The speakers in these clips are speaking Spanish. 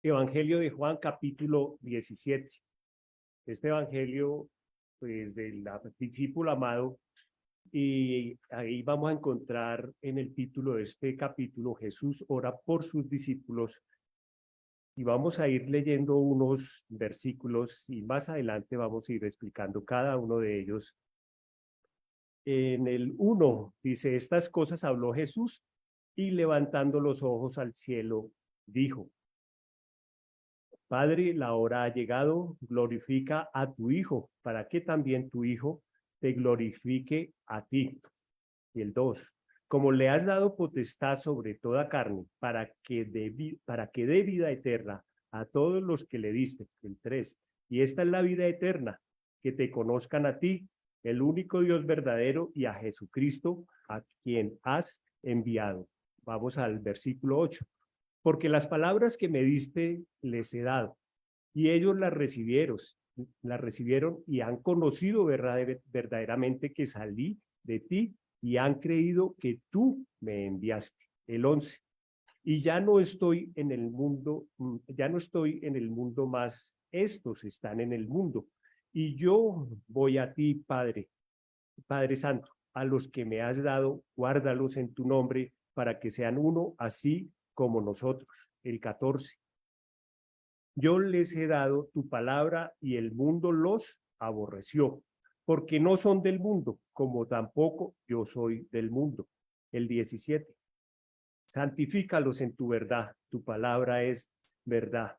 Evangelio de Juan, capítulo 17. Este evangelio, pues, del discípulo amado, y ahí vamos a encontrar en el título de este capítulo, Jesús ora por sus discípulos, y vamos a ir leyendo unos versículos y más adelante vamos a ir explicando cada uno de ellos. En el 1 dice, estas cosas habló Jesús y levantando los ojos al cielo, dijo: Padre, la hora ha llegado, glorifica a tu Hijo, para que también tu Hijo te glorifique a ti. Y el 2, como le has dado potestad sobre toda carne, para que dé vida eterna a todos los que le diste. El 3, y esta es la vida eterna, que te conozcan a ti, el único Dios verdadero, y a Jesucristo, a quien has enviado. Vamos al versículo 8. Porque las palabras que me diste les he dado, y ellos las recibieron y han conocido verdaderamente que salí de ti y han creído que tú me enviaste. El 11. Y ya no estoy en el mundo, más, estos están en el mundo. Y yo voy a ti, Padre, Padre Santo, a los que me has dado, guárdalos en tu nombre para que sean uno, así como nosotros. El 14. Yo les he dado tu palabra y el mundo los aborreció, porque no son del mundo, como tampoco yo soy del mundo. El 17. Santifícalos en tu verdad, tu palabra es verdad.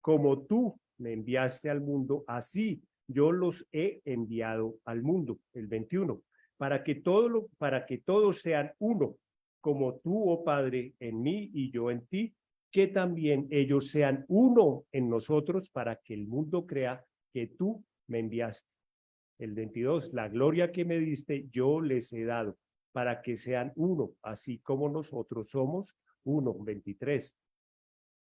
Como tú me enviaste al mundo, así yo los he enviado al mundo. El 21. Para que todos sean uno, como tú, oh Padre, en mí y yo en ti, que también ellos sean uno en nosotros, para que el mundo crea que tú me enviaste. El 22, la gloria que me diste, yo les he dado, para que sean uno, así como nosotros somos uno. 23,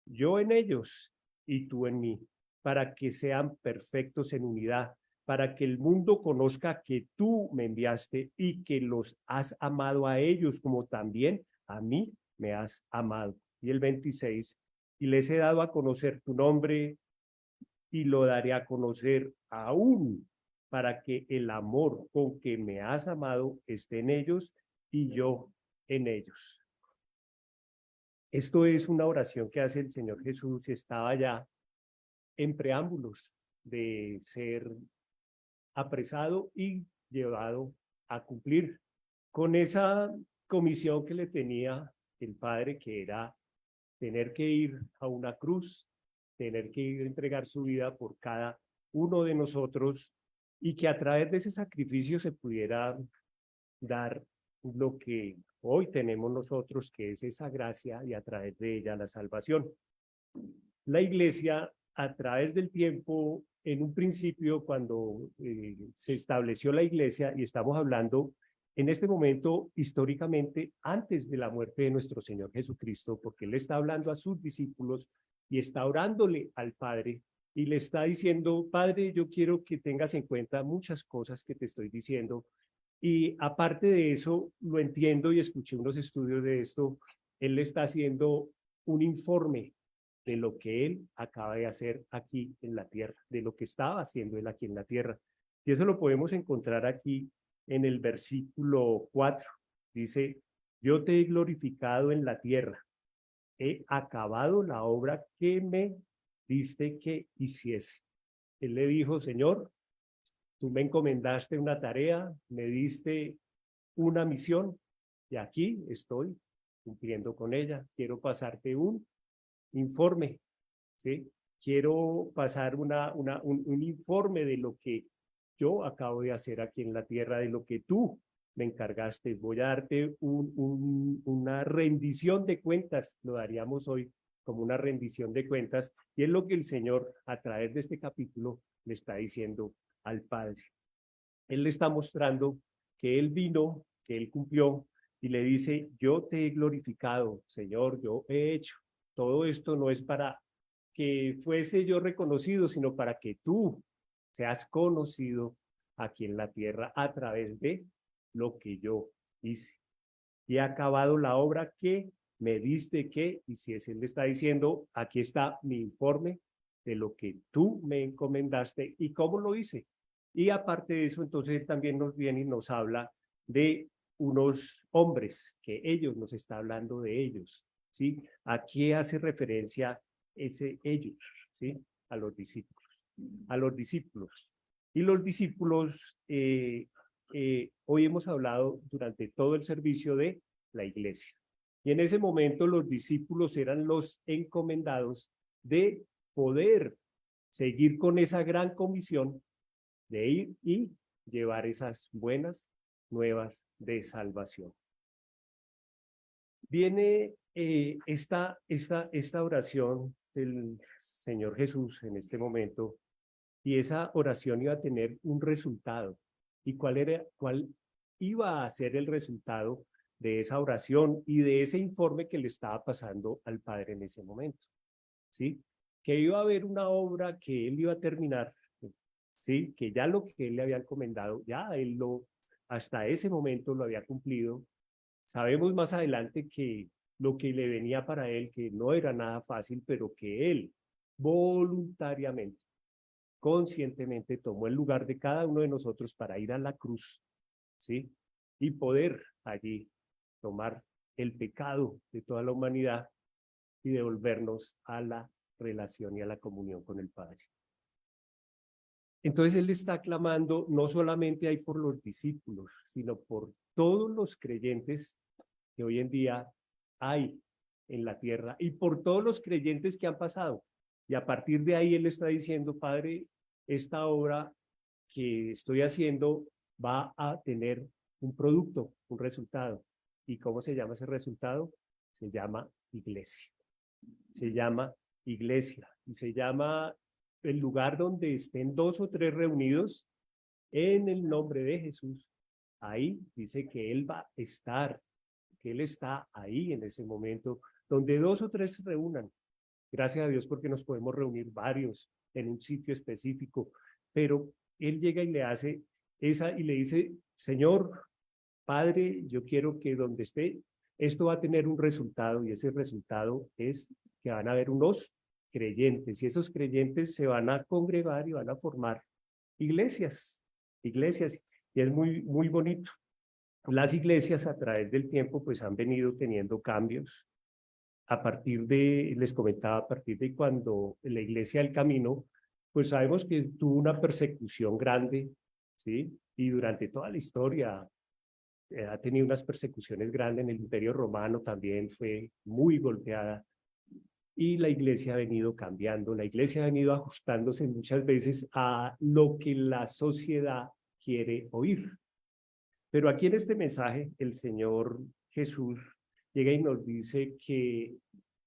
yo en ellos y tú en mí, para que sean perfectos en unidad, para que el mundo conozca que tú me enviaste y que los has amado a ellos como también a mí me has amado. Y el 26, y les he dado a conocer tu nombre y lo daré a conocer aún, para que el amor con que me has amado esté en ellos y yo en ellos. Esto es una oración que hace el Señor Jesús y estaba ya en preámbulos de ser apresado y llevado a cumplir con esa comisión que le tenía el Padre, que era tener que ir a una cruz, tener que ir a entregar su vida por cada uno de nosotros y que a través de ese sacrificio se pudiera dar lo que hoy tenemos nosotros, que es esa gracia y a través de ella la salvación. La Iglesia, a través del tiempo, en un principio, cuando se estableció la Iglesia, y estamos hablando en este momento históricamente antes de la muerte de nuestro Señor Jesucristo, porque Él está hablando a sus discípulos y está orándole al Padre y le está diciendo: Padre, yo quiero que tengas en cuenta muchas cosas que te estoy diciendo. Y aparte de eso, lo entiendo y escuché unos estudios de esto, Él le está haciendo un informe de lo que Él acaba de hacer aquí en la tierra, de lo que estaba haciendo Él aquí en la tierra. Y eso lo podemos encontrar aquí en el versículo 4. Dice: yo te he glorificado en la tierra, he acabado la obra que me diste que hiciese. Él le dijo: Señor, tú me encomendaste una tarea, me diste una misión y aquí estoy cumpliendo con ella. Quiero pasarte un informe, ¿sí? Quiero pasar un informe de lo que yo acabo de hacer aquí en la tierra, de lo que tú me encargaste. Voy a darte una rendición de cuentas, lo daríamos hoy como una rendición de cuentas, y es lo que el Señor a través de este capítulo le está diciendo al Padre. Él le está mostrando que Él vino, que Él cumplió, y le dice: yo te he glorificado, Señor, yo he hecho. Todo esto no es para que fuese yo reconocido, sino para que tú seas conocido aquí en la tierra a través de lo que yo hice. Y he acabado la obra que me diste qué, y si es él le está diciendo, aquí está mi informe de lo que tú me encomendaste y cómo lo hice. Y aparte de eso, entonces él también nos viene y nos habla de unos hombres, que ellos nos está hablando de ellos, ¿sí? ¿A qué hace referencia ese ellos, ¿sí? A los discípulos. A los discípulos. Y los discípulos, hoy hemos hablado durante todo el servicio de la iglesia. Y en ese momento los discípulos eran los encomendados de poder seguir con esa gran comisión de ir y llevar esas buenas nuevas de salvación. Viene esta oración del Señor Jesús en este momento, y esa oración iba a tener un resultado. ¿Y cuál iba a ser el resultado de esa oración y de ese informe que le estaba pasando al Padre en ese momento? ¿Sí? Que iba a haber una obra que él iba a terminar, ¿sí? Que ya lo que él le había encomendado, ya él hasta ese momento lo había cumplido. Sabemos más adelante que lo que le venía para él, que no era nada fácil, pero que él voluntariamente, conscientemente tomó el lugar de cada uno de nosotros para ir a la cruz, ¿sí? Y poder allí tomar el pecado de toda la humanidad y devolvernos a la relación y a la comunión con el Padre. Entonces él está clamando no solamente ahí por los discípulos, sino por todos los creyentes que hoy en día hay en la tierra y por todos los creyentes que han pasado. Y a partir de ahí él está diciendo, Padre, esta obra que estoy haciendo va a tener un producto, un resultado. ¿Y cómo se llama ese resultado? Se llama iglesia. Se llama iglesia y se llama el lugar donde estén 2 o 3 reunidos en el nombre de Jesús. Ahí dice que Él va a estar, que Él está ahí en ese momento, donde 2 o 3 se reúnan. Gracias a Dios porque nos podemos reunir varios en un sitio específico, pero Él llega y le hace y le dice, Señor, Padre, yo quiero que donde esté, esto va a tener un resultado, y ese resultado es que van a haber unos creyentes, y esos creyentes se van a congregar y van a formar iglesias, iglesias, y es muy bonito. Las iglesias a través del tiempo pues han venido teniendo cambios. Les comentaba, a partir de cuando la Iglesia del Camino, pues sabemos que tuvo una persecución grande, ¿sí? Y durante toda la historia ha tenido unas persecuciones grandes. En el Imperio Romano también fue muy golpeada. Y la iglesia ha venido cambiando, la iglesia ha venido ajustándose muchas veces a lo que la sociedad quiere oír. Pero aquí en este mensaje, el Señor Jesús llega y nos dice que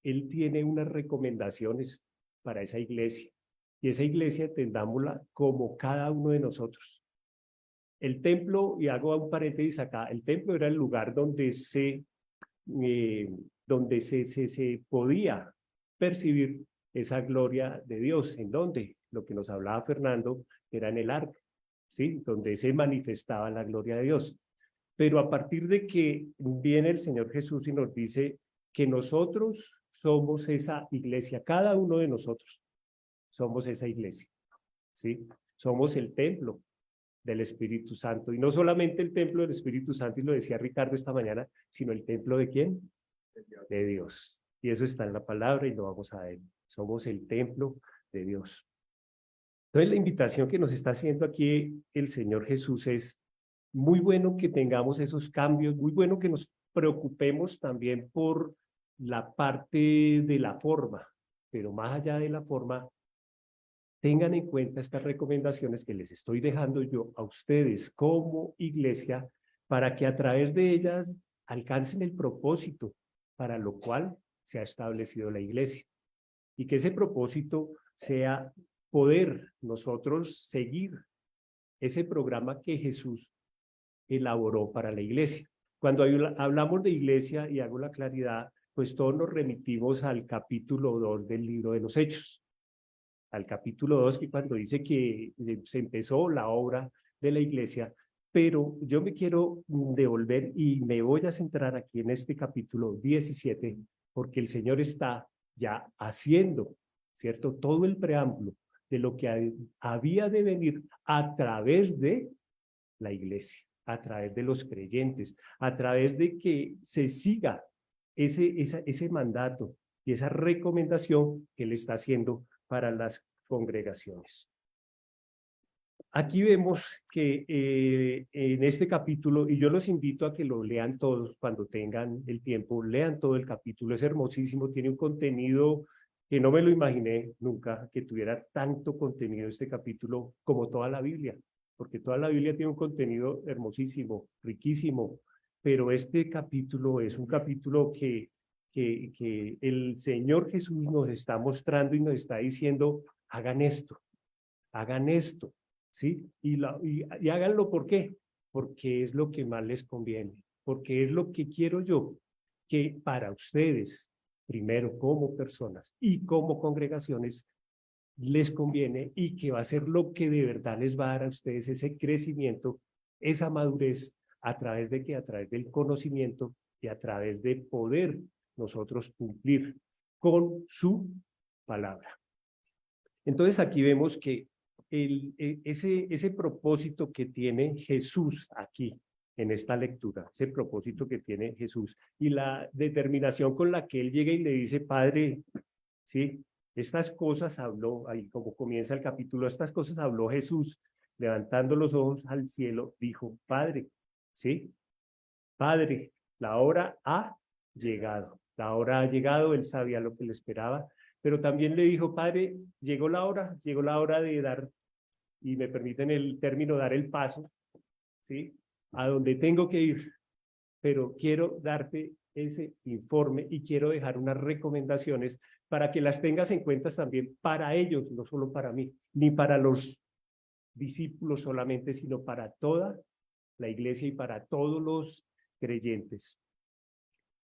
Él tiene unas recomendaciones para esa iglesia. Y esa iglesia entendámosla como cada uno de nosotros. El templo, y hago un paréntesis acá, el templo era el lugar donde se podía percibir esa gloria de Dios. ¿En dónde? Lo que nos hablaba Fernando era en el arca, ¿sí? Donde se manifestaba la gloria de Dios. Pero a partir de que viene el Señor Jesús y nos dice que nosotros somos esa iglesia, cada uno de nosotros somos esa iglesia, ¿sí? Somos el templo del Espíritu Santo, y no solamente el templo del Espíritu Santo, y lo decía Ricardo esta mañana, sino el templo ¿de quién? De Dios. Y eso está en la palabra y lo vamos a ver. Somos el templo de Dios. Entonces la invitación que nos está haciendo aquí el Señor Jesús es muy bueno que tengamos esos cambios, muy bueno que nos preocupemos también por la parte de la forma, pero más allá de la forma, tengan en cuenta estas recomendaciones que les estoy dejando yo a ustedes como iglesia, para que a través de ellas alcancen el propósito para lo cual se ha establecido la iglesia. Y que ese propósito sea poder nosotros seguir ese programa que Jesús elaboró para la iglesia. Cuando hablamos de iglesia, y hago la claridad, pues todos nos remitimos al capítulo 2 del libro de los Hechos. Al capítulo 2, que cuando dice que se empezó la obra de la iglesia, Pero yo me quiero devolver y me voy a centrar aquí en este capítulo 17, porque el Señor está ya haciendo, ¿cierto? Todo el preámbulo de lo que había de venir a través de la iglesia, a través de los creyentes, a través de que se siga ese mandato y esa recomendación que Él está haciendo para las congregaciones. Aquí vemos que en este capítulo, y yo los invito a que lo lean todos cuando tengan el tiempo, lean todo el capítulo, es hermosísimo, tiene un contenido que no me lo imaginé nunca, que tuviera tanto contenido este capítulo como toda la Biblia, porque toda la Biblia tiene un contenido hermosísimo, riquísimo, pero este capítulo es un capítulo que el Señor Jesús nos está mostrando y nos está diciendo, hagan esto, ¿sí? Y háganlo, ¿por qué? Porque es lo que más les conviene, porque es lo que quiero yo, que para ustedes, primero como personas y como congregaciones, les conviene y que va a ser lo que de verdad les va a dar a ustedes ese crecimiento, esa madurez, a través de que, a través del conocimiento y a través de poder nosotros cumplir con su palabra. Entonces aquí vemos que ese propósito que tiene Jesús aquí en esta lectura, ese propósito que tiene Jesús y la determinación con la que Él llega y le dice, Padre, ¿sí? Estas cosas habló, ahí como comienza el capítulo, estas cosas habló Jesús, levantando los ojos al cielo, dijo, Padre, ¿sí? Padre, la hora ha llegado, la hora ha llegado, Él sabía lo que le esperaba, pero también le dijo, Padre, llegó la hora de dar, y me permiten el término, dar el paso, ¿sí? A donde tengo que ir, pero quiero darte ese informe y quiero dejar unas recomendaciones para que las tengas en cuenta también para ellos, no solo para mí, ni para los discípulos solamente, sino para toda la iglesia y para todos los creyentes.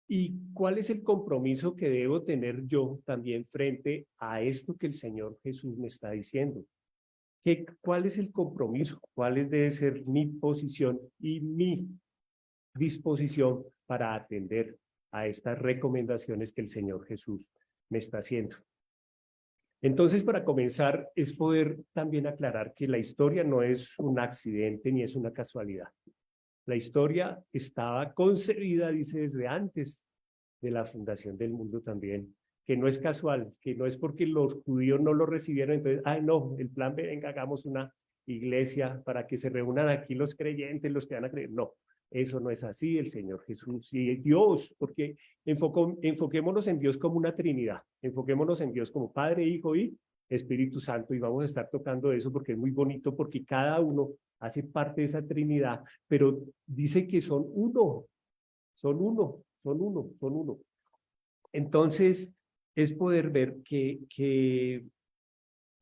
¿Y cuál es el compromiso que debo tener yo también frente a esto que el Señor Jesús me está diciendo? ¿Cuál es el compromiso? ¿Cuál debe ser mi posición y mi disposición para atender a estas recomendaciones que el Señor Jesús me está haciendo? Entonces, para comenzar, es poder también aclarar que la historia no es un accidente ni es una casualidad. La historia estaba concebida, dice, desde antes de la fundación del mundo también, que no es casual, que no es porque los judíos no lo recibieron, entonces, ay no, el plan B, venga, hagamos una iglesia para que se reúnan aquí los creyentes, los que van a creer. No, eso no es así, el Señor Jesús y Dios, porque enfoquémonos en Dios como una Trinidad, enfoquémonos en Dios como Padre, Hijo y Espíritu Santo, y vamos a estar tocando eso porque es muy bonito, porque cada uno hace parte de esa Trinidad, pero dice que son uno, son uno, son uno, son uno. Entonces, es poder ver que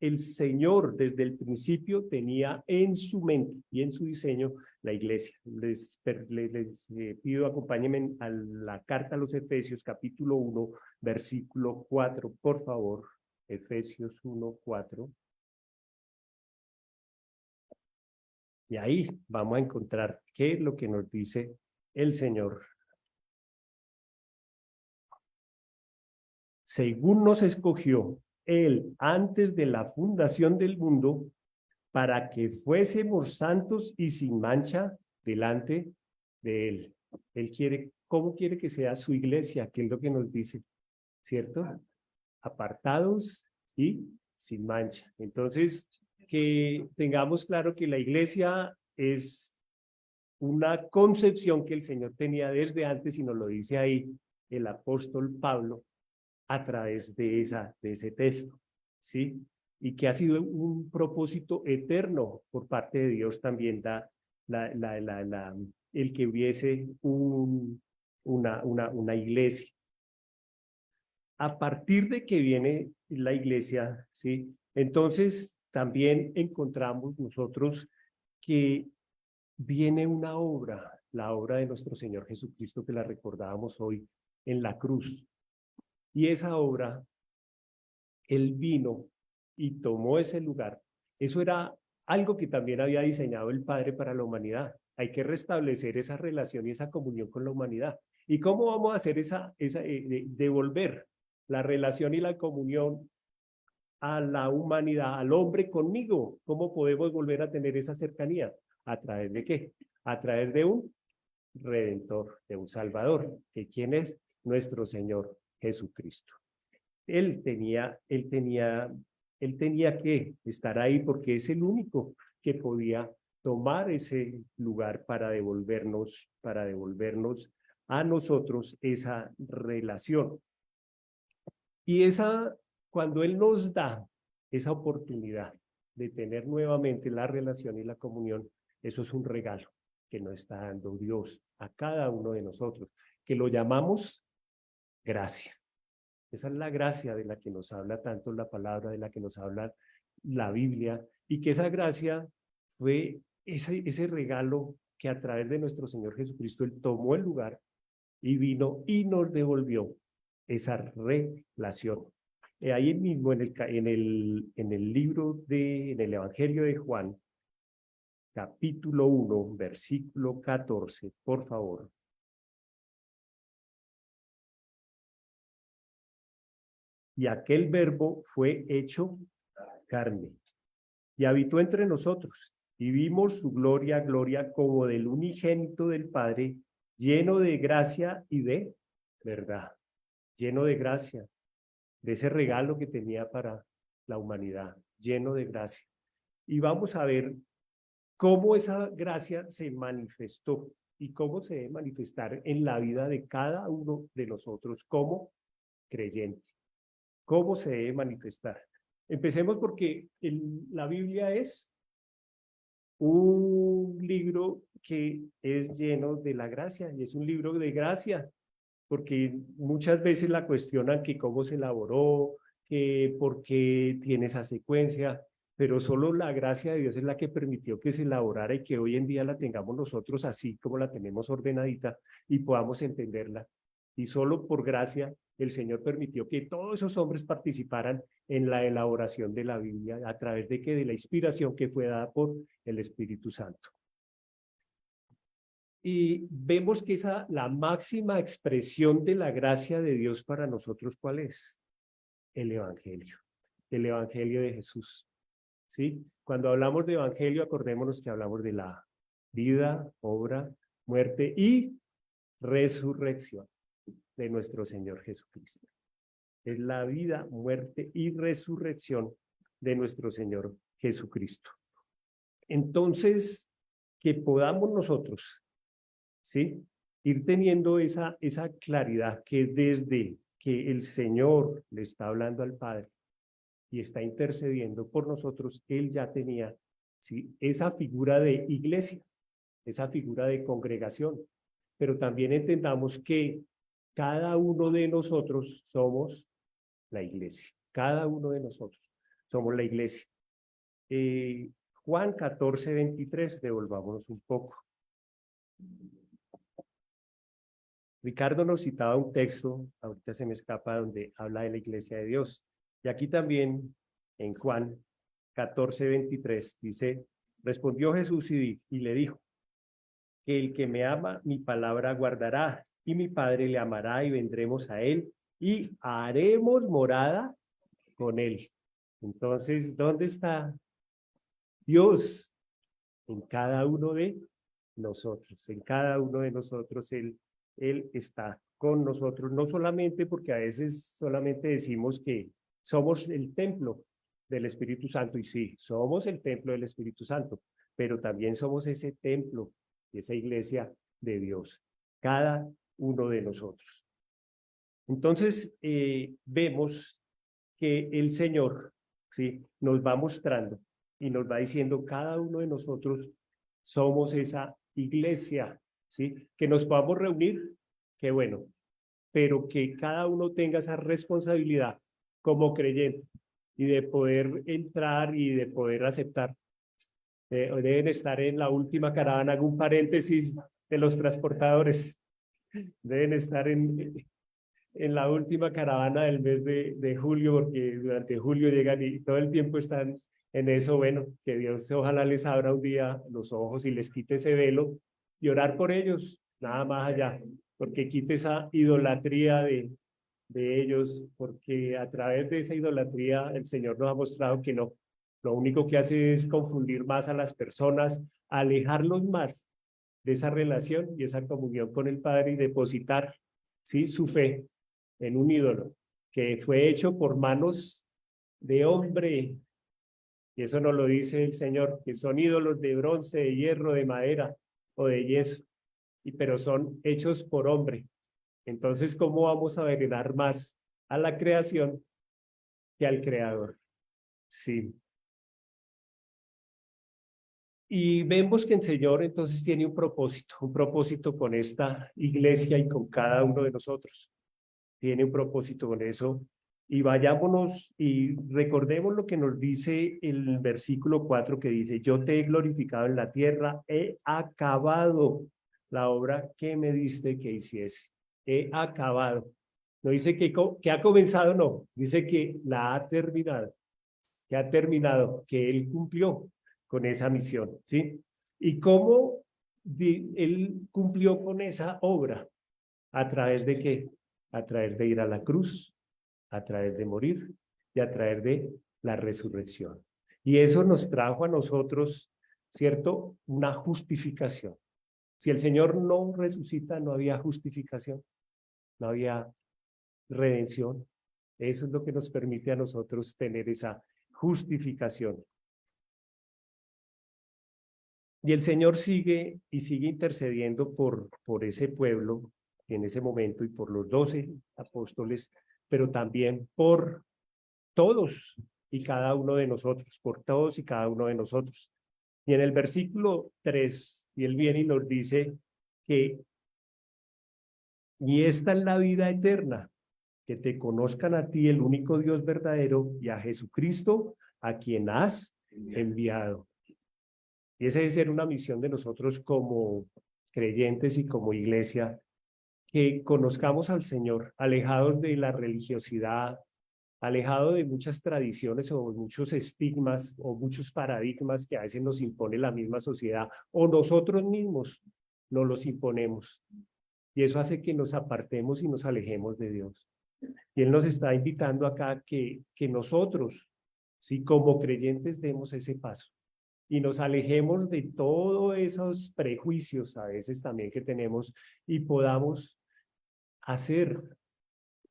el Señor desde el principio tenía en su mente y en su diseño la iglesia. Les pido acompáñenme a la carta a los Efesios, capítulo 1, versículo 4, por favor. Efesios 1, 4. Y ahí vamos a encontrar qué es lo que nos dice el Señor. Según nos escogió Él antes de la fundación del mundo, para que fuésemos santos y sin mancha delante de Él. Él quiere, ¿cómo quiere que sea su iglesia? ¿Qué es lo que nos dice? ¿Cierto? Apartados y sin mancha. Entonces, que tengamos claro que la iglesia es una concepción que el Señor tenía desde antes, y nos lo dice ahí el apóstol Pablo a través de ese texto, ¿sí? Y que ha sido un propósito eterno por parte de Dios también, el que hubiese una iglesia. A partir de que viene la iglesia, ¿sí? Entonces también encontramos nosotros que viene una obra, la obra de nuestro Señor Jesucristo, que la recordábamos hoy en la cruz. Y esa obra, Él vino y tomó ese lugar. Eso era algo que también había diseñado el Padre para la humanidad. hay que restablecer esa relación y esa comunión con la humanidad. ¿Y cómo vamos a hacer devolver la relación y la comunión a la humanidad, al hombre conmigo? ¿Cómo podemos volver a tener esa cercanía? ¿A través de qué? A través de un Redentor, de un Salvador, que ¿quién es? Nuestro Señor Jesucristo. Él tenía que estar ahí porque es el único que podía tomar ese lugar para devolvernos a nosotros esa relación. Y cuando Él nos da esa oportunidad de tener nuevamente la relación y la comunión, eso es un regalo que nos está dando Dios a cada uno de nosotros, que lo llamamos gracia. Esa es la gracia de la que nos habla tanto la palabra, de la que nos habla la Biblia, y que esa gracia fue ese regalo que a través de nuestro Señor Jesucristo Él tomó el lugar y vino y nos devolvió esa relación. Ahí mismo en el libro en el Evangelio de Juan, capítulo 1, versículo 14, por favor. Y aquel verbo fue hecho carne y habitó entre nosotros y vimos su gloria, gloria como del unigénito del Padre, lleno de gracia y de verdad, lleno de gracia, de ese regalo que tenía para la humanidad, lleno de gracia. Y vamos a ver cómo esa gracia se manifestó y cómo se debe manifestar en la vida de cada uno de nosotros como creyente. ¿Cómo se debe manifestar? Empecemos porque la Biblia es un libro que es lleno de la gracia y es un libro de gracia, porque muchas veces la cuestionan que cómo se elaboró, que por qué tiene esa secuencia, pero solo la gracia de Dios es la que permitió que se elaborara y que hoy en día la tengamos nosotros así como la tenemos ordenadita y podamos entenderla. Y solo por gracia el Señor permitió que todos esos hombres participaran en la elaboración de la Biblia a través de la inspiración que fue dada por el Espíritu Santo. Y vemos que la máxima expresión de la gracia de Dios para nosotros, ¿cuál es? El Evangelio de Jesús. ¿Sí? Cuando hablamos de Evangelio, acordémonos que hablamos de la vida, obra, muerte y resurrección de nuestro Señor Jesucristo. Es la vida, muerte y resurrección de nuestro Señor Jesucristo. Entonces, que podamos nosotros, ¿sí?, ir teniendo esa claridad que desde que el Señor le está hablando al Padre y está intercediendo por nosotros, Él ya tenía, ¿sí?, esa figura de iglesia, esa figura de congregación, pero también entendamos que cada uno de nosotros somos la iglesia, cada uno de nosotros somos la iglesia. Juan 14, 23, devolvámonos un poco. Ricardo nos citaba un texto, ahorita se me escapa, donde habla de la iglesia de Dios. Y aquí también, en Juan 14, 23, dice, respondió Jesús y le dijo, que el que me ama, mi palabra guardará, y mi Padre le amará, y vendremos a él, y haremos morada con él. Entonces, ¿dónde está Dios? En cada uno de nosotros, en cada uno de nosotros Él está con nosotros, no solamente porque a veces solamente decimos que somos el templo del Espíritu Santo, y sí, somos el templo del Espíritu Santo, pero también somos ese templo, esa iglesia de Dios, cada uno de nosotros. Entonces, vemos que el Señor, ¿sí?, nos va mostrando y nos va diciendo, cada uno de nosotros somos esa iglesia, ¿sí?, que nos podamos reunir, qué bueno, pero que cada uno tenga esa responsabilidad como creyente y de poder entrar y de poder aceptar. Deben estar en la última caravana, hago un paréntesis de los transportadores, deben estar en la última caravana del mes de julio, porque durante julio llegan y todo el tiempo están en eso. Bueno, que Dios ojalá les abra un día los ojos y les quite ese velo y orar por ellos, nada más allá, porque quite esa idolatría de ellos, porque a través de esa idolatría el Señor nos ha mostrado que no, lo único que hace es confundir más a las personas, alejarlos más de esa relación y esa comunión con el Padre y depositar, ¿sí?, su fe en un ídolo que fue hecho por manos de hombre. Y eso nos lo dice el Señor, que son ídolos de bronce, de hierro, de madera o de yeso, pero son hechos por hombre. Entonces, ¿cómo vamos a venerar más a la creación que al Creador? Sí. Y vemos que el Señor entonces tiene un propósito con esta iglesia y con cada uno de nosotros. Tiene un propósito con eso. Y vayámonos y recordemos lo que nos dice el versículo 4 que dice, yo te he glorificado en la tierra, he acabado la obra que me diste que hiciese. He acabado. No dice que ha comenzado, no. Dice que la ha terminado, que ha terminado, que él cumplió con esa misión, ¿sí? ¿Y cómo él cumplió con esa obra? ¿A través de qué? A través de ir a la cruz, a través de morir y a través de la resurrección. Y eso nos trajo a nosotros, ¿cierto?, una justificación. Si el Señor no resucita, no había justificación, no había redención. Eso es lo que nos permite a nosotros tener esa justificación. Y el Señor sigue y sigue intercediendo por ese pueblo en ese momento y por los 12 apóstoles, pero también por todos y cada uno de nosotros, por todos y cada uno de nosotros. Y en el versículo 3, y él viene y nos dice que, y esta es la vida eterna, que te conozcan a ti, el único Dios verdadero, y a Jesucristo, a quien has enviado. Y esa debe ser una misión de nosotros como creyentes y como iglesia, que conozcamos al Señor, alejados de la religiosidad, alejado de muchas tradiciones o muchos estigmas o muchos paradigmas que a veces nos impone la misma sociedad o nosotros mismos nos los imponemos. Y eso hace que nos apartemos y nos alejemos de Dios. Y Él nos está invitando acá que nosotros, sí, como creyentes, demos ese paso y nos alejemos de todos esos prejuicios a veces también que tenemos y podamos hacer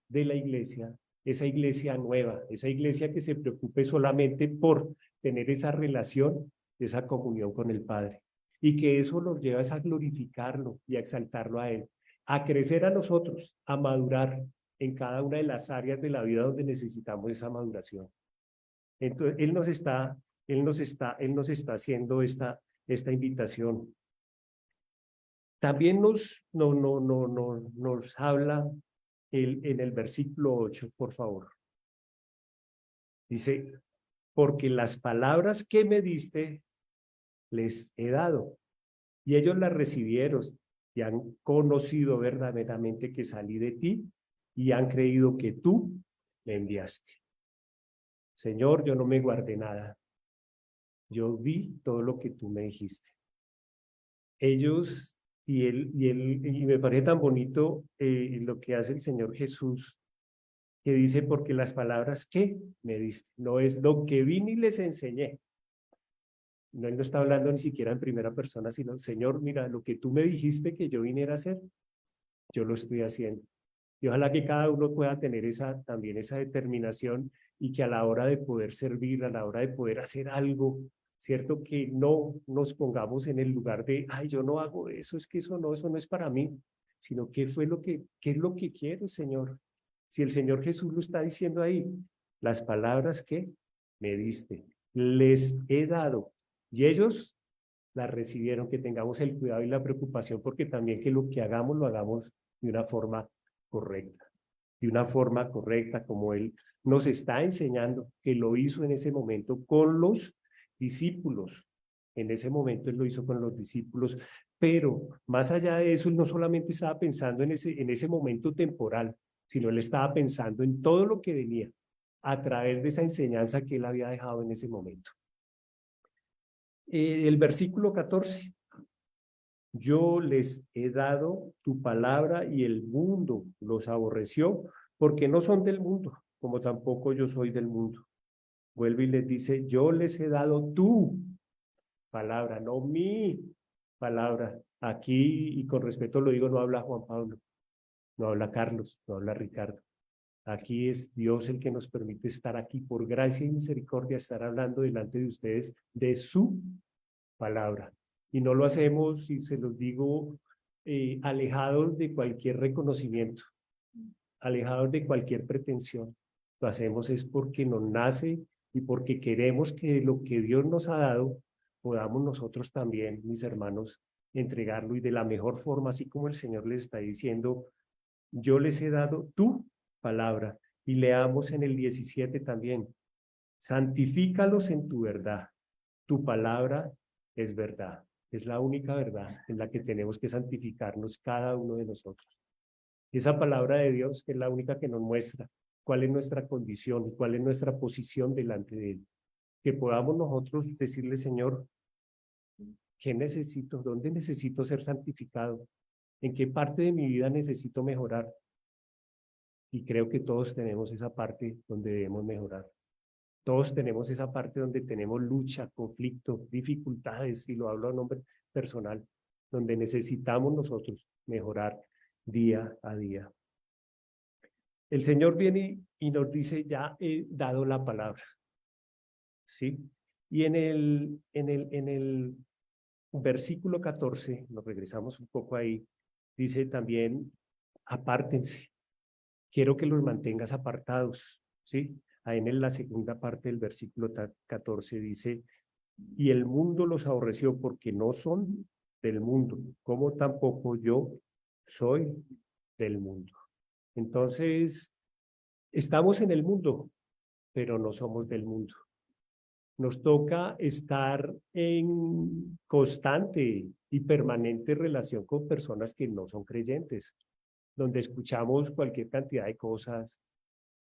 de la iglesia esa iglesia nueva, esa iglesia que se preocupe solamente por tener esa relación, esa comunión con el Padre. Y que eso nos lleva a glorificarlo y a exaltarlo a Él, a crecer a nosotros, a madurar en cada una de las áreas de la vida donde necesitamos esa maduración. Entonces, Él nos está haciendo esta invitación. También nos habla en el versículo 8, por favor. Dice, porque las palabras que me diste les he dado, y ellos las recibieron y han conocido verdaderamente que salí de ti y han creído que tú me enviaste. Señor, yo no me guardé nada. Yo vi todo lo que tú me dijiste. Ellos y me parece tan bonito lo que hace el Señor Jesús, que dice, porque las palabras que me diste, no es lo que vine y les enseñé. No, Él no está hablando ni siquiera en primera persona, sino, Señor, mira, lo que tú me dijiste que yo viniera a hacer, yo lo estoy haciendo. Y ojalá que cada uno pueda tener también esa determinación y que a la hora de poder servir, a la hora de poder hacer algo, ¿cierto? Que no nos pongamos en el lugar de, ay, yo no hago eso, es que eso no es para mí, sino qué es lo que quiere, Señor. Si el Señor Jesús lo está diciendo ahí, las palabras que me diste, les he dado, y ellos las recibieron, que tengamos el cuidado y la preocupación, porque también que lo que hagamos, lo hagamos de una forma correcta, de una forma correcta, como Él nos está enseñando, que lo hizo en ese momento con los discípulos. En ese momento Él lo hizo con los discípulos, pero más allá de eso, Él no solamente estaba pensando en ese momento temporal, sino Él estaba pensando en todo lo que venía a través de esa enseñanza que Él había dejado en ese momento. El versículo 14 Yo les he dado tu palabra y el mundo los aborreció porque no son del mundo, como tampoco yo soy del mundo. Vuelve y les dice, yo les he dado tu palabra, no mi palabra. Aquí, y con respeto lo digo, no habla Juan Pablo, no habla Carlos, no habla Ricardo. Aquí es Dios el que nos permite estar aquí por gracia y misericordia, estar hablando delante de ustedes de su palabra. Y no lo hacemos, y se los digo, alejados de cualquier reconocimiento, alejados de cualquier pretensión. Lo hacemos es porque nos nace y porque queremos que lo que Dios nos ha dado, podamos nosotros también, mis hermanos, entregarlo y de la mejor forma, así como el Señor les está diciendo, yo les he dado tu palabra. Y leamos en el 17 también, santifícalos en tu verdad. Tu palabra es verdad. Es la única verdad en la que tenemos que santificarnos cada uno de nosotros. Esa palabra de Dios que es la única que nos muestra cuál es nuestra condición y cuál es nuestra posición delante de Él. Que podamos nosotros decirle, Señor, ¿qué necesito? ¿Dónde necesito ser santificado? ¿En qué parte de mi vida necesito mejorar? Y creo que todos tenemos esa parte donde debemos mejorar. Todos tenemos esa parte donde tenemos lucha, conflicto, dificultades, y lo hablo a nombre personal, donde necesitamos nosotros mejorar día a día. El Señor viene y nos dice, ya he dado la palabra, ¿sí? Y en el versículo 14, nos regresamos un poco ahí, dice también, apártense, quiero que los mantengas apartados, ¿sí? Ahí en la segunda parte del versículo 14 dice, y el mundo los aborreció porque no son del mundo, como tampoco yo soy del mundo. Entonces, estamos en el mundo, pero no somos del mundo. Nos toca estar en constante y permanente relación con personas que no son creyentes, donde escuchamos cualquier cantidad de cosas,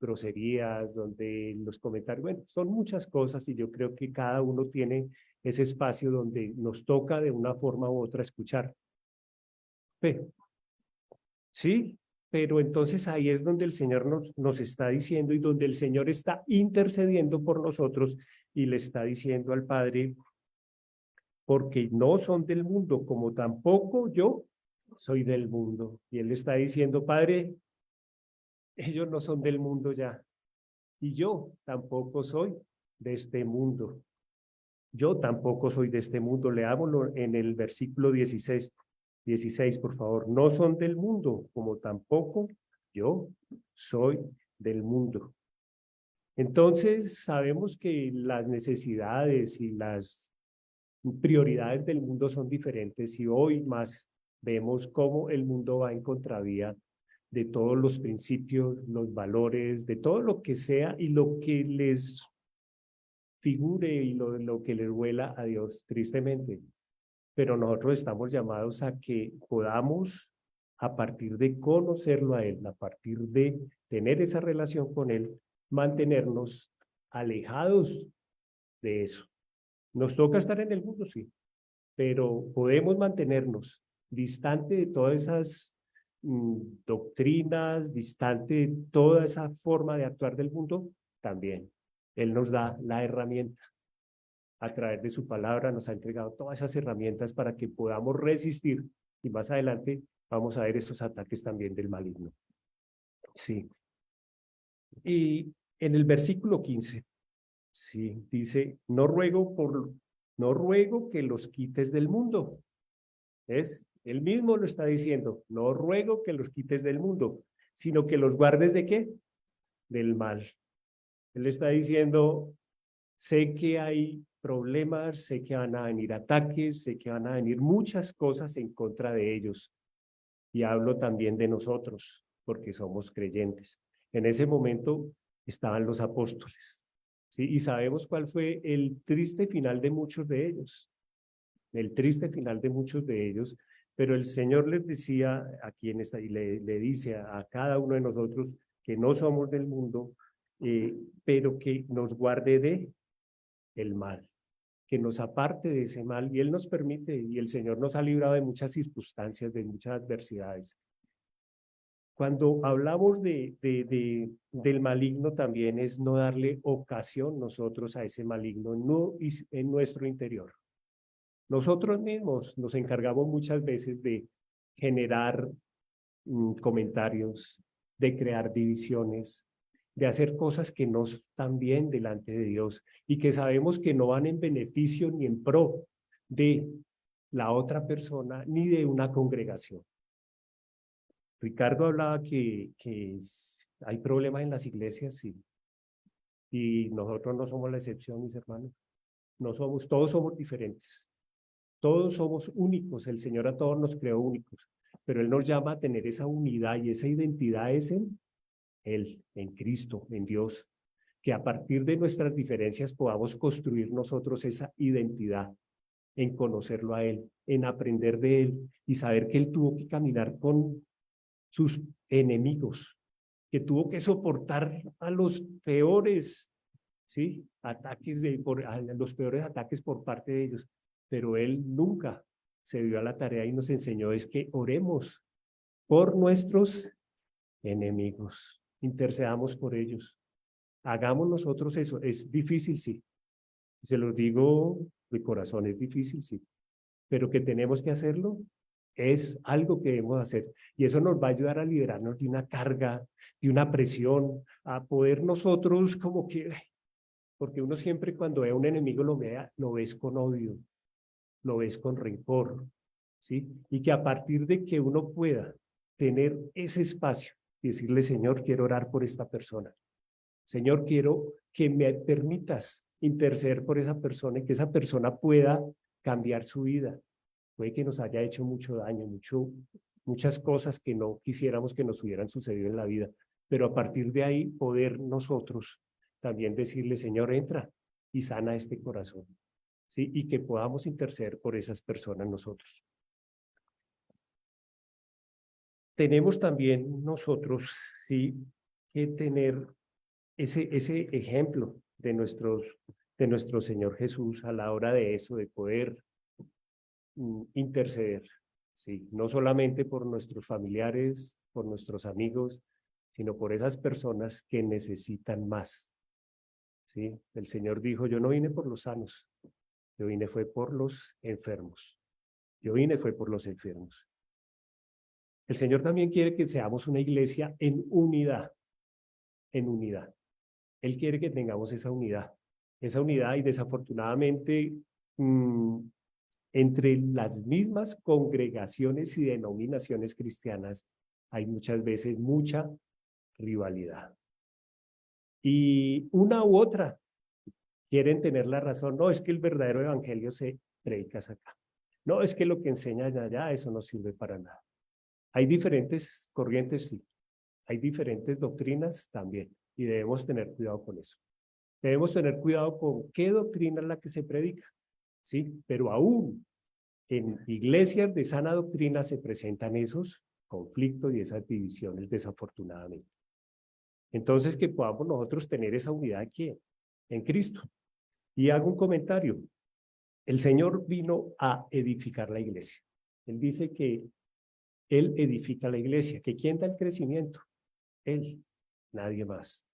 groserías, donde los comentarios, bueno, son muchas cosas y yo creo que cada uno tiene ese espacio donde nos toca de una forma u otra escuchar. Pero, sí, pero entonces ahí es donde el Señor nos está diciendo y donde el Señor está intercediendo por nosotros y le está diciendo al Padre, porque no son del mundo, como tampoco yo soy del mundo. Y Él le está diciendo, Padre, ellos no son del mundo ya, y yo tampoco soy de este mundo. Yo tampoco soy de este mundo. Leámoslo en el versículo 16, por favor. No son del mundo, como tampoco yo soy del mundo. Entonces, sabemos que las necesidades y las prioridades del mundo son diferentes y hoy más vemos cómo el mundo va en contravía de todos los principios, los valores, de todo lo que sea y lo que les figure y lo que les huela a Dios, tristemente. Pero nosotros estamos llamados a que podamos, a partir de conocerlo a Él, a partir de tener esa relación con Él, mantenernos alejados de eso. Nos toca estar en el mundo, sí, pero podemos mantenernos distante de todas esas doctrinas, distante de toda esa forma de actuar del mundo, también. Él nos da la herramienta. A través de su palabra nos ha entregado todas esas herramientas para que podamos resistir y más adelante vamos a ver esos ataques también del maligno. Sí. Y en el versículo 15, sí, dice, no ruego que los quites del mundo. ¿Es? Él mismo lo está diciendo, no ruego que los quites del mundo, sino que los guardes ¿de qué? Del mal. Él está diciendo, sé que hay problemas, sé que van a venir ataques, sé que van a venir muchas cosas en contra de ellos. Y hablo también de nosotros, porque somos creyentes. En ese momento estaban los apóstoles, ¿sí? Y sabemos cuál fue el triste final de muchos de ellos, el triste final de muchos de ellos, pero el Señor les decía aquí en esta, y le dice a cada uno de nosotros que no somos del mundo, pero que nos guarde de el mal. que nos aparte de ese mal, y Él nos permite, y el Señor nos ha librado de muchas circunstancias, de muchas adversidades. Cuando hablamos del maligno, también es no darle ocasión nosotros a ese maligno en nuestro interior. Nosotros mismos nos encargamos muchas veces de generar comentarios, de crear divisiones, de hacer cosas que no están bien delante de Dios y que sabemos que no van en beneficio ni en pro de la otra persona ni de una congregación. Ricardo hablaba que hay problemas en las iglesias, sí, y nosotros no somos la excepción, mis hermanos. No somos, todos somos diferentes, todos somos únicos. El Señor a todos nos creó únicos, pero Él nos llama a tener esa unidad, y esa identidad es en Él, en Cristo, en Dios. Que a partir de nuestras diferencias podamos construir nosotros esa identidad, en conocerlo a Él, en aprender de Él y saber que Él tuvo que caminar con sus enemigos, que tuvo que soportar a los peores, ¿sí? Ataques a los peores ataques por parte de ellos, pero Él nunca se dio a la tarea y nos enseñó es que oremos por nuestros enemigos, intercedamos por ellos, hagamos nosotros eso. Es difícil, sí, se lo digo de corazón, es difícil, sí, pero que tenemos que hacerlo, es algo que debemos hacer, y eso nos va a ayudar a liberarnos de una carga, de una presión, a poder nosotros como que, porque uno siempre cuando ve a un enemigo lo ves con odio, lo ves con rencor, ¿sí? Y que a partir de que uno pueda tener ese espacio y decirle, Señor, quiero orar por esta persona, Señor, quiero que me permitas interceder por esa persona y que esa persona pueda cambiar su vida. Puede que nos haya hecho mucho daño, muchas cosas que no quisiéramos que nos hubieran sucedido en la vida, pero a partir de ahí poder nosotros también decirle, Señor, entra y sana este corazón, ¿sí? Y que podamos interceder por esas personas nosotros. Tenemos también nosotros, sí, que tener ese ejemplo de nuestro Señor Jesús a la hora de eso, de poder interceder, sí, no solamente por nuestros familiares, por nuestros amigos, sino por esas personas que necesitan más, ¿sí? El Señor dijo, yo no vine por los sanos, yo vine fue por los enfermos, yo vine fue por los enfermos. El Señor también quiere que seamos una iglesia en unidad, en unidad. Él quiere que tengamos esa unidad, y desafortunadamente entre las mismas congregaciones y denominaciones cristianas hay muchas veces mucha rivalidad. Y una u otra quieren tener la razón. No, es que el verdadero evangelio se predica acá. No, es que lo que enseñan allá, eso no sirve para nada. Hay diferentes corrientes, sí. Hay diferentes doctrinas también, y debemos tener cuidado con eso. Debemos tener cuidado con qué doctrina es la que se predica, ¿sí? Pero aún en iglesias de sana doctrina se presentan esos conflictos y esas divisiones, desafortunadamente. Entonces, que podamos nosotros tener esa unidad aquí en Cristo. Y hago un comentario. El Señor vino a edificar la iglesia. Él dice que Él edifica la iglesia. ¿Que quién da el crecimiento? Él, nadie más.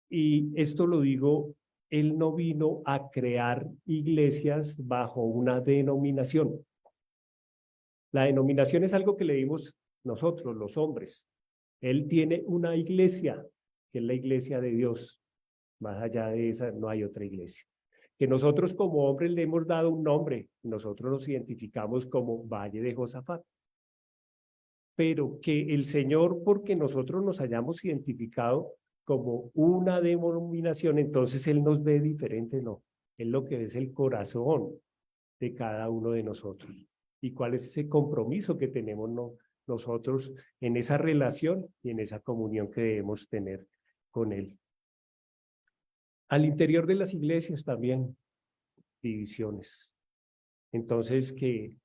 Y esto lo digo, Él no vino a crear iglesias bajo una denominación. La denominación es algo que le dimos nosotros, los hombres. Él tiene una iglesia, que es la iglesia de Dios. Más allá de esa, no hay otra iglesia. Que nosotros como hombres le hemos dado un nombre. Nosotros nos identificamos como Valle de Josafat. Pero que el Señor, porque nosotros nos hayamos identificado como una denominación, entonces Él nos ve diferente, no. Él lo que ve es el corazón de cada uno de nosotros. ¿Y cuál es ese compromiso que tenemos nosotros en esa relación y en esa comunión que debemos tener con Él? Al interior de las iglesias también divisiones. Entonces, que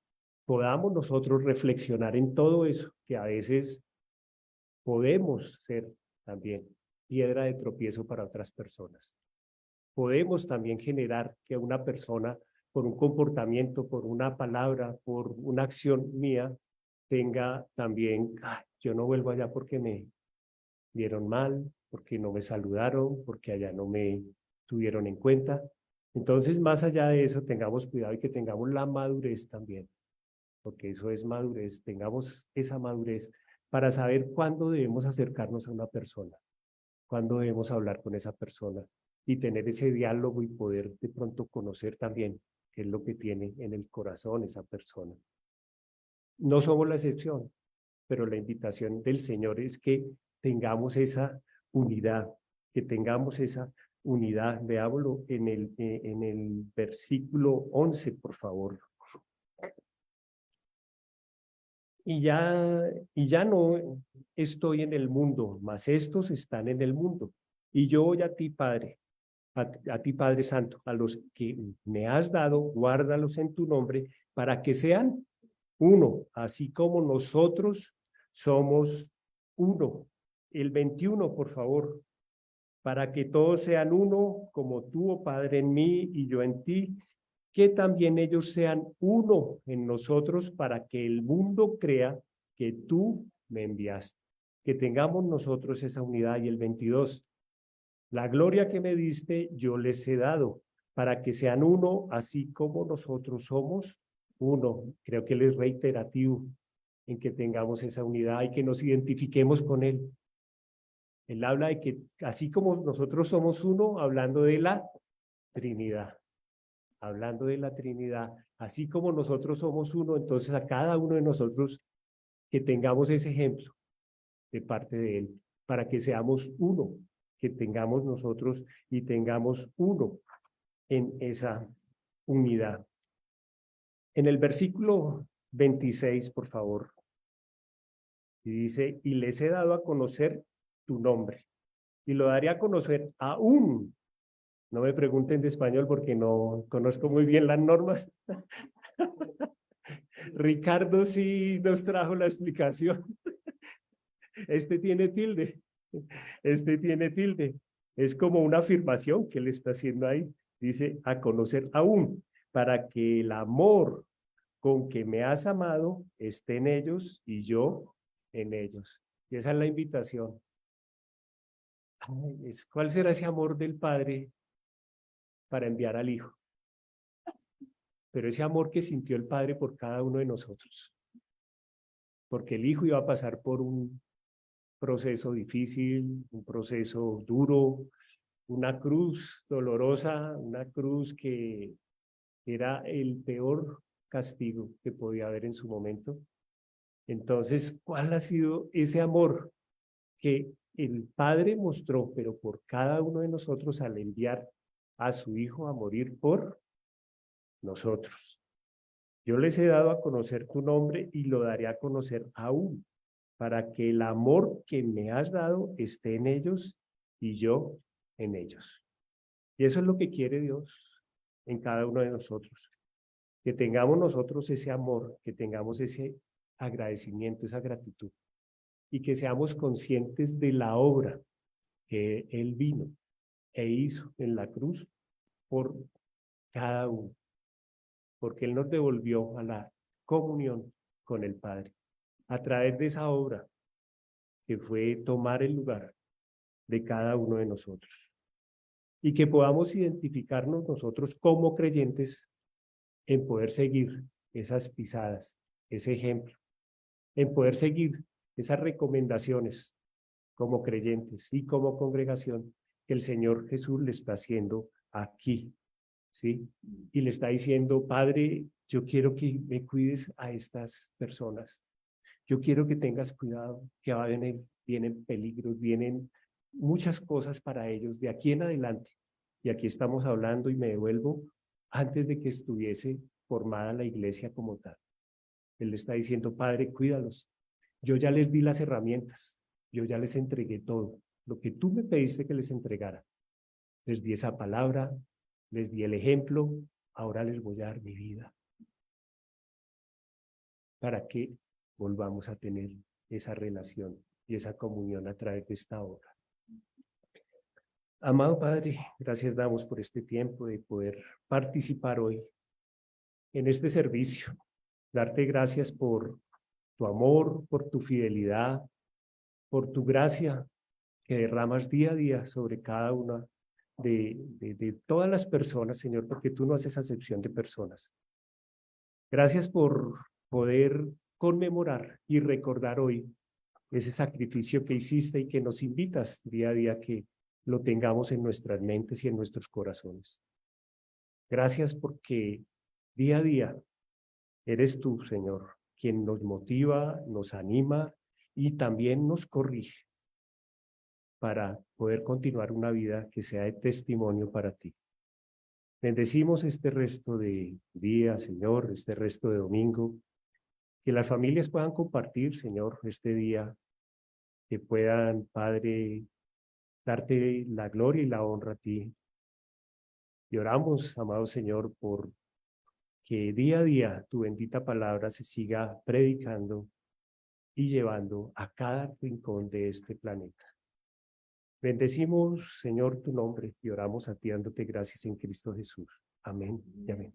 podamos nosotros reflexionar en todo eso, que a veces podemos ser también piedra de tropiezo para otras personas. podemos también generar que una persona, por un comportamiento, por una palabra, por una acción mía, tenga también, yo no vuelvo allá porque me vieron mal, porque no me saludaron, porque allá no me tuvieron en cuenta. Entonces, más allá de eso, tengamos cuidado y que tengamos la madurez también, porque eso es madurez, tengamos esa madurez para saber cuándo debemos acercarnos a una persona, cuándo debemos hablar con esa persona y tener ese diálogo y poder de pronto conocer también qué es lo que tiene en el corazón esa persona. No somos la excepción, pero la invitación del Señor es que tengamos esa unidad, que tengamos esa unidad. Veámoslo en el versículo 11, por favor. Y ya no estoy en el mundo, mas estos están en el mundo. Y yo voy a ti, Padre, a ti, Padre Santo, a los que me has dado, guárdalos en tu nombre, para que sean uno, así como nosotros somos uno. El 21, por favor, para que todos sean uno, como tú, oh Padre, en mí y yo en ti, que también ellos sean uno en nosotros, para que el mundo crea que tú me enviaste. Que tengamos nosotros esa unidad. Y el 22, la gloria que me diste, yo les he dado, para que sean uno, así como nosotros somos uno. Creo que él es reiterativo en que tengamos esa unidad y que nos identifiquemos con él. Él habla de que así como nosotros somos uno, hablando de la Trinidad, hablando de la Trinidad, así como nosotros somos uno, entonces a cada uno de nosotros que tengamos ese ejemplo de parte de él, para que seamos uno, que tengamos nosotros y tengamos uno en esa unidad. En el versículo 26, por favor, y dice, y les he dado a conocer tu nombre, y lo daré a conocer aún. No me pregunten de español porque no conozco muy bien las normas. Ricardo sí nos trajo la explicación. Este tiene tilde. Este tiene tilde. Es como una afirmación que le está haciendo ahí. Dice, a conocer aún, para que el amor con que me has amado esté en ellos y yo en ellos. Y esa es la invitación. Ay, ¿cuál será ese amor del Padre para enviar al Hijo? Pero ese amor que sintió el Padre por cada uno de nosotros. Porque el Hijo iba a pasar por un proceso difícil, un proceso duro, una cruz dolorosa, una cruz que era el peor castigo que podía haber en su momento. Entonces, ¿cuál ha sido ese amor que el Padre mostró, pero por cada uno de nosotros al enviar a su Hijo a morir por nosotros? Yo les he dado a conocer tu nombre y lo daré a conocer aún, para que el amor que me has dado esté en ellos y yo en ellos. Y eso es lo que quiere Dios en cada uno de nosotros, que tengamos nosotros ese amor, que tengamos ese agradecimiento, esa gratitud, y que seamos conscientes de la obra que Él vino e hizo en la cruz por cada uno, porque Él nos devolvió a la comunión con el Padre a través de esa obra que fue tomar el lugar de cada uno de nosotros y que podamos identificarnos nosotros como creyentes en poder seguir esas pisadas, ese ejemplo, en poder seguir esas recomendaciones como creyentes y como congregación que el Señor Jesús le está haciendo aquí, ¿sí? Y le está diciendo, Padre, yo quiero que me cuides a estas personas. Yo quiero que tengas cuidado, que vienen peligros, vienen muchas cosas para ellos de aquí en adelante. Y aquí estamos hablando y me devuelvo antes de que estuviese formada la iglesia como tal. Él le está diciendo, Padre, cuídalos. Yo ya les di las herramientas, yo ya les entregué todo, lo que tú me pediste que les entregara. Les di esa palabra, les di el ejemplo, ahora les voy a dar mi vida para que volvamos a tener esa relación y esa comunión a través de esta obra. Amado Padre, gracias damos por este tiempo de poder participar hoy en este servicio. Darte gracias por tu amor, por tu fidelidad, por tu gracia que derramas día a día sobre cada una de todas las personas, Señor, porque tú no haces acepción de personas. Gracias por poder conmemorar y recordar hoy ese sacrificio que hiciste y que nos invitas día a día que lo tengamos en nuestras mentes y en nuestros corazones. Gracias porque día a día eres tú, Señor, quien nos motiva, nos anima y también nos corrige para poder continuar una vida que sea de testimonio para ti. Bendecimos este resto de día, Señor, este resto de domingo, que las familias puedan compartir, Señor, este día, que puedan, Padre, darte la gloria y la honra a ti. Y oramos, amado Señor, por que día a día tu bendita palabra se siga predicando y llevando a cada rincón de este planeta. Bendecimos, Señor, tu nombre y oramos a ti dándote gracias en Cristo Jesús. Amén y amén.